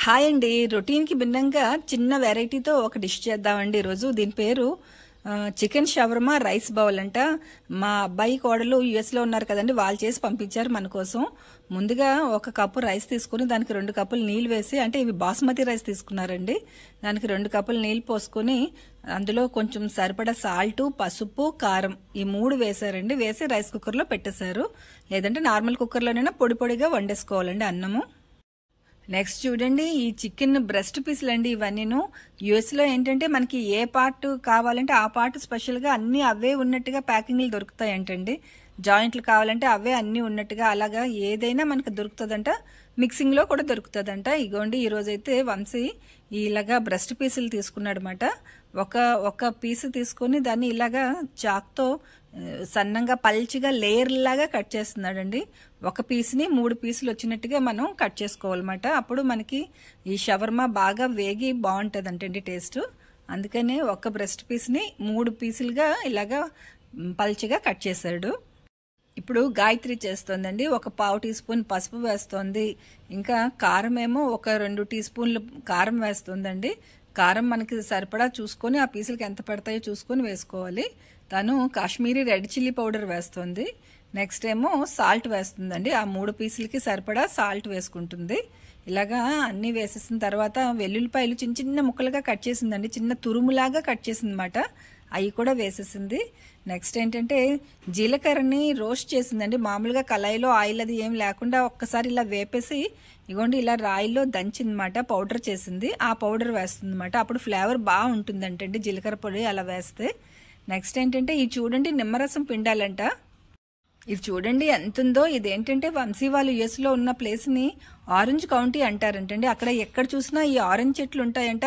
Hi అండి. రొటీన్కి భిన్నంగా చిన్న వెరైటీతో ఒక డిష్ చేద్దామండి ఈరోజు. దీని పేరు చికెన్ షవర్మా రైస్ బౌల్ అంట. మా అబ్బాయి కోడలు యుఎస్లో ఉన్నారు కదండి, వాళ్ళు చేసి పంపించారు మన కోసం. ముందుగా 1 కప్పు రైస్ తీసుకుని దానికి 2 కప్పులు నీళ్ళు వేసి, అంటే ఇవి బాస్మతి రైస్ తీసుకున్నారండి, దానికి 2 కప్పులు నీళ్ళు పోసుకొని అందులో కొంచెం సరిపడా సాల్ట్, పసుపు, కారం ఈ 3 వేసారండి. వేసి రైస్ కుక్కర్లో పెట్టేశారు. లేదంటే నార్మల్ కుక్కర్లోనైనా పొడి పొడిగా వండేసుకోవాలండి అన్నము. నెక్స్ట్ చూడండి, ఈ చికెన్ బ్రెస్ట్ పీసులు అండి ఇవన్నీను. యుఎస్లో ఏంటంటే మనకి ఏ పార్ట్ కావాలంటే ఆ పార్ట్ స్పెషల్గా అన్నీ అవే ఉన్నట్టుగా ప్యాకింగ్లు దొరుకుతాయంటండి. జాయింట్లు కావాలంటే అవే అన్నీ ఉన్నట్టుగా అలాగా ఏదైనా మనకు దొరుకుతుందంట. మిక్సింగ్లో కూడా దొరుకుతుందంట. ఇగోండి ఈరోజైతే వంశీ ఇలాగా బ్రెస్ట్ పీసులు తీసుకున్నాడు అనమాట. ఒక పీసు తీసుకొని దాన్ని ఇలాగా చాక్తో సన్నంగా పల్చిగా లేయర్ లాగా కట్ చేస్తున్నాడండి. ఒక పీస్ని 3 పీసులు వచ్చినట్టుగా మనం కట్ చేసుకోవాలన్నమాట. అప్పుడు మనకి ఈ షవర్మా బాగా వేగి బాగుంటుంది అంటండి టేస్ట్. అందుకనే ఒక బ్రెస్ట్ పీస్ని 3 పీసులుగా ఇలాగా పల్చిగా కట్ చేశాడు. ఇప్పుడు గాయత్రి చేస్తోందండి. 1/4 టీ స్పూన్ పసుపు వేస్తోంది. ఇంకా కారం ఏమో 2 టీ స్పూన్లు కారం వేస్తుందండి. కారం మనకి సరిపడా చూసుకొని ఆ పీసులకి ఎంత పడతాయో చూసుకొని వేసుకోవాలి. తను కాశ్మీరీ రెడ్ చిల్లీ పౌడర్ వేస్తుంది. నెక్స్ట్ ఏమో సాల్ట్ వేస్తుందండి. ఆ 3 పీసులకి సరిపడా సాల్ట్ వేసుకుంటుంది. ఇలాగా అన్నీ వేసేసిన తర్వాత వెల్లుల్లిపాయలు చిన్న చిన్న ముక్కలుగా కట్ చేసిందండి, చిన్న తురుములాగా కట్ చేసిందన్నమాట. అవి కూడా వేసేసింది. నెక్స్ట్ ఏంటంటే జీలకర్రని రోస్ట్ చేసిందండి. మామూలుగా కళాయిలో ఆయిల్ అది ఏం లేకుండా ఒక్కసారి ఇలా వేపేసి ఇగోండి ఇలా రాయిలో దంచిందన్నమాట, పౌడర్ చేసింది. ఆ పౌడర్ వేస్తుందన్నమాట. అప్పుడు ఫ్లేవర్ బాగా ఉంటుందంటండి జీలకర్ర పొడి అలా వేస్తే. నెక్స్ట్ ఏంటంటే ఇది చూడండి, నిమ్మరసం పిండాలంట. ఇది చూడండి ఎంత ఉందో. ఇదేంటంటే వంశీ వాళ్ళు యుఎస్లో ఉన్న ప్లేస్ని ఆరెంజ్ కౌంటీ అంటారంటండి. అక్కడ ఎక్కడ చూసినా ఈ ఆరెంజ్ చెట్లు ఉంటాయంట,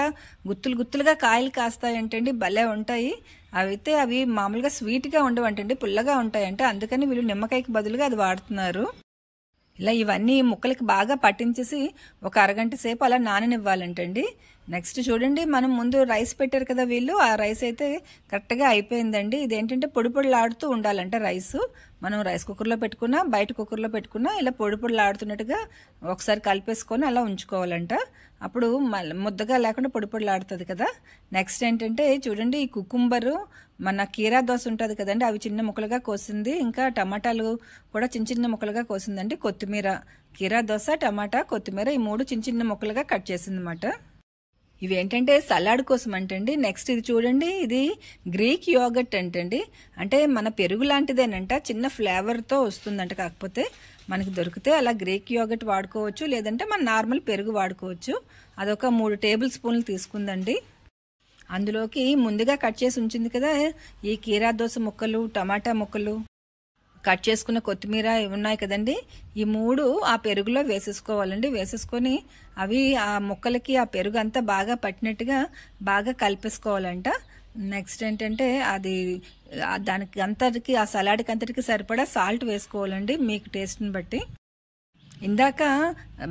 గుత్తులు గుత్తులుగా కాయలు కాస్తాయంటండి, భలే ఉంటాయి. అవి మామూలుగా స్వీట్గా ఉండవంటండి, పుల్లగా ఉంటాయంట. అందుకని వీళ్ళు నిమ్మకాయకి బదులుగా అది వాడుతున్నారు. ఇలా ఇవన్నీ ముక్కలకి బాగా పట్టించేసి ఒక అరగంట సేపు అలా నాననివ్వాలంటండి. నెక్స్ట్ చూడండి, మనం ముందు రైస్ పెట్టారు కదా వీళ్ళు, ఆ రైస్ అయితే కరెక్ట్గా అయిపోయిందండి. ఇదేంటంటే పొడి పొడిలాడుతూ ఉండాలంట రైస్. మనం రైస్ కుక్కర్లో పెట్టుకున్నా బయట కుక్కర్లో పెట్టుకున్నా ఇలా పొడి పొడిలాడుతున్నట్టుగా ఒకసారి కలిపేసుకొని అలా ఉంచుకోవాలంట. అప్పుడు ముద్దగా లేకుండా పొడి పొడిలాడుతుంది కదా. నెక్స్ట్ ఏంటంటే చూడండి, ఈ కుకుంబరు మన కీరా దోస ఉంటుంది కదండి, అవి చిన్న ముక్కలుగా కోసింది. ఇంకా టమాటాలు కూడా చిన్న చిన్న ముక్కలుగా కోసిందండి. కొత్తిమీర, కీరా దోస, టమాటా, కొత్తిమీర ఈ 3 చిన్న చిన్న ముక్కలుగా కట్ చేసింది అన్నమాట. ఇవేంటంటే సలాడ్ కోసం అంటండి. నెక్స్ట్ ఇది చూడండి, ఇది గ్రీక్ యోగర్ట్ అంటండి. అంటే మన పెరుగు లాంటిదేనంట, చిన్న ఫ్లేవర్తో వస్తుందంట. కాకపోతే మనకి దొరికితే అలా గ్రీక్ యోగర్ట్ వాడుకోవచ్చు, లేదంటే మన నార్మల్ పెరుగు వాడుకోవచ్చు. అదొక 3 టేబుల్ స్పూన్లు తీసుకుందండి. అందులోకి ముందుగా కట్ చేసి ఉంచింది కదా ఈ కీరా దోస ముక్కలు, టమాటా ముక్కలు, కట్ చేసుకున్న కొత్తిమీర ఉన్నాయి కదండి, ఈ 3 ఆ పెరుగులో వేసేసుకోవాలండి. వేసేసుకొని అవి ఆ ముక్కలకి ఆ పెరుగు అంతా బాగా పట్టినట్టుగా బాగా కలిపేసుకోవాలంట. నెక్స్ట్ ఏంటంటే దానికి అంతటికి ఆ సలాడ్కి అంతటికి సరిపడా సాల్ట్ వేసుకోవాలండి మీకు టేస్ట్ని బట్టి. ఇందాక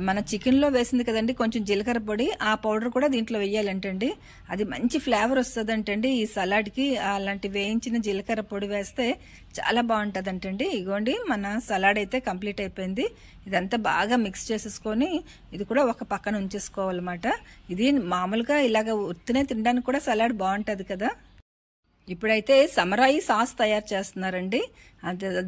మన చికెన్లో వేసింది కదండి కొంచెం జీలకర్ర పొడి, ఆ పౌడర్ కూడా దీంట్లో వేయాలంటండి. అది మంచి ఫ్లేవర్ వస్తుందంటండి ఈ సలాడ్కి. అలాంటి వేయించిన జీలకర్ర పొడి వేస్తే చాలా బాగుంటుందంటండి. ఇగోండి మన సలాడ్ అయితే కంప్లీట్ అయిపోయింది. ఇదంతా బాగా మిక్స్ చేసేసుకొని ఇది కూడా ఒక పక్కన ఉంచేసుకోవాలన్నమాట. ఇది మామూలుగా ఇలాగ ఉత్తినే తినడానికి కూడా సలాడ్ బాగుంటుంది కదా. ఇప్పుడైతే సమరాయి సాస్ తయారు చేస్తున్నారండి.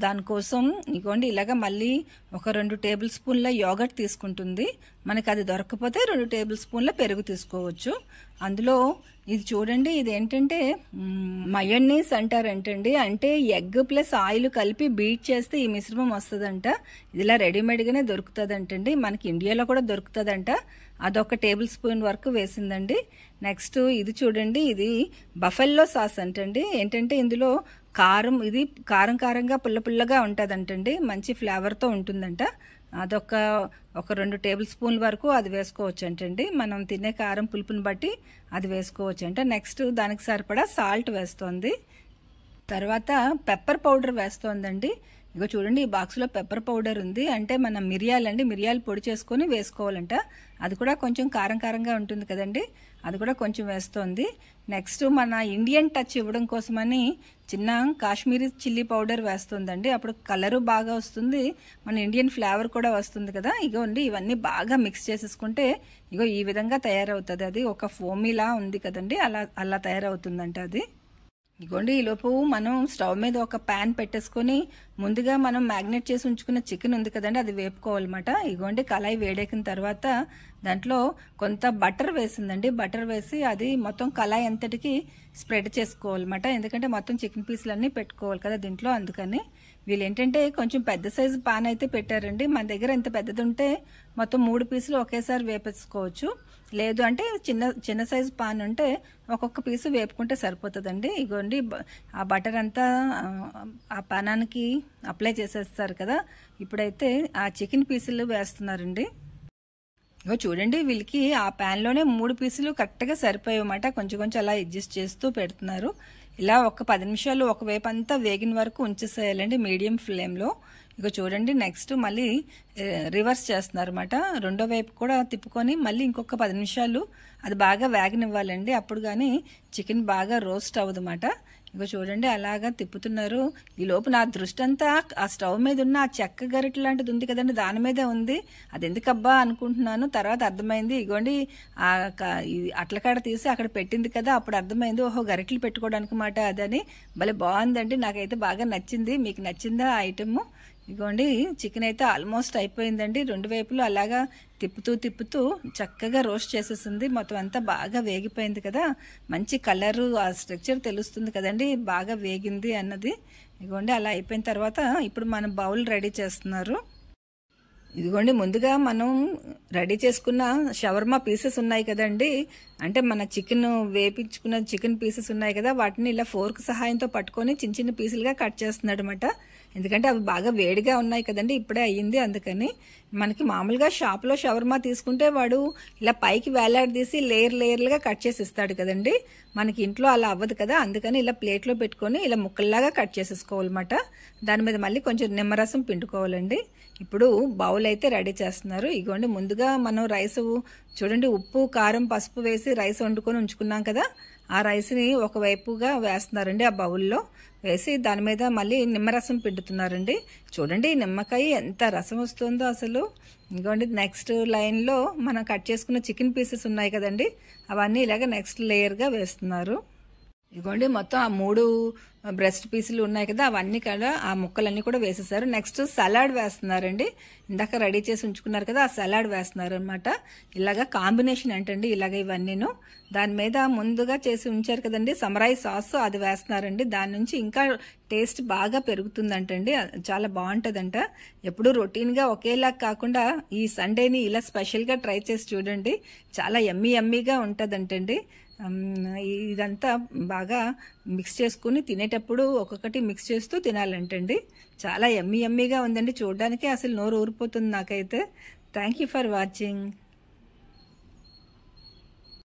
దానికోసం ఇగోండి ఇలాగ మళ్ళీ ఒక 2 టేబుల్ స్పూన్ల యోగర్ట్ తీసుకుంటుంది. మనకి అది దొరకకపోతే 2 టేబుల్ స్పూన్ల పెరుగు తీసుకోవచ్చు. అందులో ఇది చూడండి, ఇది ఏంటంటే మయోనీస్ అంటారంటండి. అంటే ఎగ్ ప్లస్ ఆయిల్ కలిపి బీట్ చేస్తే ఈ మిశ్రమం వస్తుందంట. ఇది ఇలా రెడీమేడ్గానే దొరుకుతుందంటండి, మనకి ఇండియాలో కూడా దొరుకుతుందంట. అదొక టేబుల్ స్పూన్ వరకు వేసిందండి. నెక్స్ట్ ఇది చూడండి, ఇది బఫెల్లో సాస్ అంటండి. ఏంటంటే ఇందులో కారం, ఇది కారం కారంగా పుల్ల పుల్లగా ఉంటుందంటండి, మంచి ఫ్లేవర్తో ఉంటుందంట. అదొక 2 టేబుల్ స్పూన్ల వరకు అది వేసుకోవచ్చు అంటండి. మనం తినే కారం పులుపుని బట్టి అది వేసుకోవచ్చు అంట. నెక్స్ట్ దానికి సరిపడా సాల్ట్ వేస్తోంది. తర్వాత పెప్పర్ పౌడర్ వేస్తోందండి. ఇగో చూడండి, ఈ బాక్స్లో పెప్పర్ పౌడర్ ఉంది. అంటే మన మిరియాలండి, మిరియాలు పొడి చేసుకొని వేసుకోవాలంట. అది కూడా కొంచెం కారం కారంగా ఉంటుంది కదండి, అది కూడా కొంచెం వేస్తోంది. నెక్స్ట్ మన ఇండియన్ టచ్ ఇవ్వడం కోసమని చిన్న కాశ్మీరీ చిల్లీ పౌడర్ వేస్తుందండి. అప్పుడు కలరు బాగా వస్తుంది, మన ఇండియన్ ఫ్లేవర్ కూడా వస్తుంది కదా. ఇగోండి, ఇవన్నీ బాగా మిక్స్ చేసేసుకుంటే ఇగో ఈ విధంగా తయారవుతుంది. అది ఒక ఫోమీలా ఉంది కదండి, అలా అలా తయారవుతుందంట అది. ఇగోండి, ఈలోపు మనం స్టవ్ మీద ఒక ప్యాన్ పెట్టేసుకొని ముందుగా మనం మ్యాగ్నేట్ చేసి ఉంచుకున్న చికెన్ ఉంది కదండి, అది వేపుకోవాలన్నమాట. ఇగోండి, కళాయి వేడెక్కిన తర్వాత దాంట్లో కొంత బటర్ వేసిందండి. బటర్ వేసి అది మొత్తం కళాయి అంతటికి స్ప్రెడ్ చేసుకోవాలన్నమాట. ఎందుకంటే మొత్తం చికెన్ పీసులన్నీ పెట్టుకోవాలి కదా దీంట్లో, అందుకని. వీళ్ళు ఏంటంటే కొంచెం పెద్ద సైజు పాన్ అయితే పెట్టారండి. మన దగ్గర ఇంత పెద్దది ఉంటే మొత్తం 3 పీసులు ఒకేసారి వేపేసుకోవచ్చు. లేదు అంటే చిన్న సైజు పాన్ ఉంటే ఒక్కొక్క పీసు వేపుకుంటే సరిపోతుందండి. ఇగోండి, ఆ బటర్ అంతా ఆ పానానికి అప్లై చేసేస్తారు కదా. ఇప్పుడైతే ఆ చికెన్ పీసులు వేస్తున్నారండి. ఇగో చూడండి, వీళ్ళకి ఆ ప్యాన్లోనే 3 పీసులు కరెక్ట్గా సరిపోయాయన్నమాట. కొంచెం కొంచెం అలా అడ్జస్ట్ చేస్తూ పెడుతున్నారు. ఇలా ఒక 10 నిమిషాలు ఒకవైపు అంతా వేగిన వరకు ఉంచేసేయాలండి మీడియం ఫ్లేమ్లో. ఇక చూడండి, నెక్స్ట్ మళ్ళీ రివర్స్ చేస్తున్నారు అనమాట. రెండో వైపు కూడా తిప్పుకొని మళ్ళీ ఇంకొక 10 నిమిషాలు అది బాగా వేగనివ్వాలండి. అప్పుడు కానీ చికెన్ బాగా రోస్ట్ అవ్వదు అన్నమాట. ఇక చూడండి, అలాగా తిప్పుతున్నారు. ఈ లోపు నా దృష్టి అంతా ఆ స్టవ్ మీద ఉన్న ఆ చెక్క గరిటె లాంటిది ఉంది కదండి, దాని మీదే ఉంది. అది ఎందుకబ్బా అనుకుంటున్నాను, తర్వాత అర్థమైంది. ఇగోండి, ఆ అట్లకాడ తీసి అక్కడ పెట్టింది కదా, అప్పుడు అర్థమైంది, ఓహో గరిటెలు పెట్టుకోవడానికి మాట అదని. భలే బాగుందండి, నాకైతే బాగా నచ్చింది. మీకు నచ్చిందా ఆ ఐటమ్? ఇగోండి, చికెన్ అయితే ఆల్మోస్ట్ అయిపోయిందండి. 2 వైపులు అలాగా తిప్పుతూ చక్కగా రోస్ట్ చేసేసింది. మొత్తం అంతా బాగా వేగిపోయింది కదా, మంచి కలరు, ఆ స్ట్రక్చర్ తెలుస్తుంది కదండి బాగా వేగింది అన్నది. ఇదిగోండి, అలా అయిపోయిన తర్వాత ఇప్పుడు మనం బౌల్ రెడీ చేస్తున్నారు. ఇదిగోండి, ముందుగా మనం రెడీ చేసుకున్న షవర్మా పీసెస్ ఉన్నాయి కదండి, అంటే మన చికెన్ వేపించుకున్న చికెన్ పీసెస్ ఉన్నాయి కదా, వాటిని ఇలా ఫోర్క్ సహాయంతో పట్టుకొని చిన్న చిన్న పీసులుగా కట్ చేస్తున్నాడు అనమాట. ఎందుకంటే అవి బాగా వేడిగా ఉన్నాయి కదండి, ఇప్పుడే అయ్యింది, అందుకని. మనకి మామూలుగా షాప్లో షవర్మా తీసుకుంటే వాడు ఇలా పైకి వేలాడదీసి లేయర్లుగా కట్ చేసి ఇస్తాడు కదండి. మనకి ఇంట్లో అలా అవ్వదు కదా, అందుకని ఇలా ప్లేట్లో పెట్టుకొని ఇలా ముక్కల్లాగా కట్ చేసేసుకోవాలన్నమాట. దాని మీద మళ్ళీ కొంచెం నిమ్మరసం పిండుకోవాలండి. ఇప్పుడు బౌల్ అయితే రెడీ చేస్తున్నారు. ఇగోండి, ముందుగా మనం రైస్ చూడండి, ఉప్పు కారం పసుపు వేసి రైస్ వండుకొని ఉంచుకున్నాం కదా, ఆ రైస్ని ఒకవైపుగా వేస్తున్నారండి. ఆ బౌల్లో వేసి దాని మీద మళ్ళీ నిమ్మరసం పిండుతున్నారండి. చూడండి, నిమ్మకాయ ఎంత రసం వస్తుందో అసలు. ఇంకోండి, నెక్స్ట్ లైన్లో మనం కట్ చేసుకున్న చికెన్ పీసెస్ ఉన్నాయి కదండి, అవన్నీ ఇలాగ నెక్స్ట్ లేయర్గా వేస్తున్నారు. ఇదిగోండి, మొత్తం ఆ 3 బ్రెస్ట్ పీసులు ఉన్నాయి కదా, అవన్నీ కూడా ఆ ముక్కలన్నీ కూడా వేసేసారు. నెక్స్ట్ సలాడ్ వేస్తున్నారండి. ఇందాక రెడీ చేసి ఉంచుకున్నారు కదా, ఆ సలాడ్ వేస్తున్నారు అనమాట. ఇలాగా కాంబినేషన్ ఏంటండి, ఇలాగ ఇవన్నీను. దాని మీద ముందుగా చేసి ఉంచారు కదండి సమరాయి సాస్, అది వేస్తున్నారండి. దాని నుంచి ఇంకా టేస్ట్ బాగా పెరుగుతుందంటండి, చాలా బాగుంటుందంట. ఎప్పుడు రొటీన్గా ఒకేలా కాకుండా ఈ సండేని ఇలా స్పెషల్గా ట్రై చేసి చూడండి, చాలా యమ్మీగా ఉంటుందంటండి. ఇదంతా బాగా మిక్స్ చేసుకుని తినేటప్పుడు ఒక్కొక్కటి మిక్స్ చేస్తూ తినాలంటండి. చాలా యమ్మీగా ఉందండి, చూడడానికి అసలు నోరు ఊరిపోతుంది నాకైతే. Thank you for watching.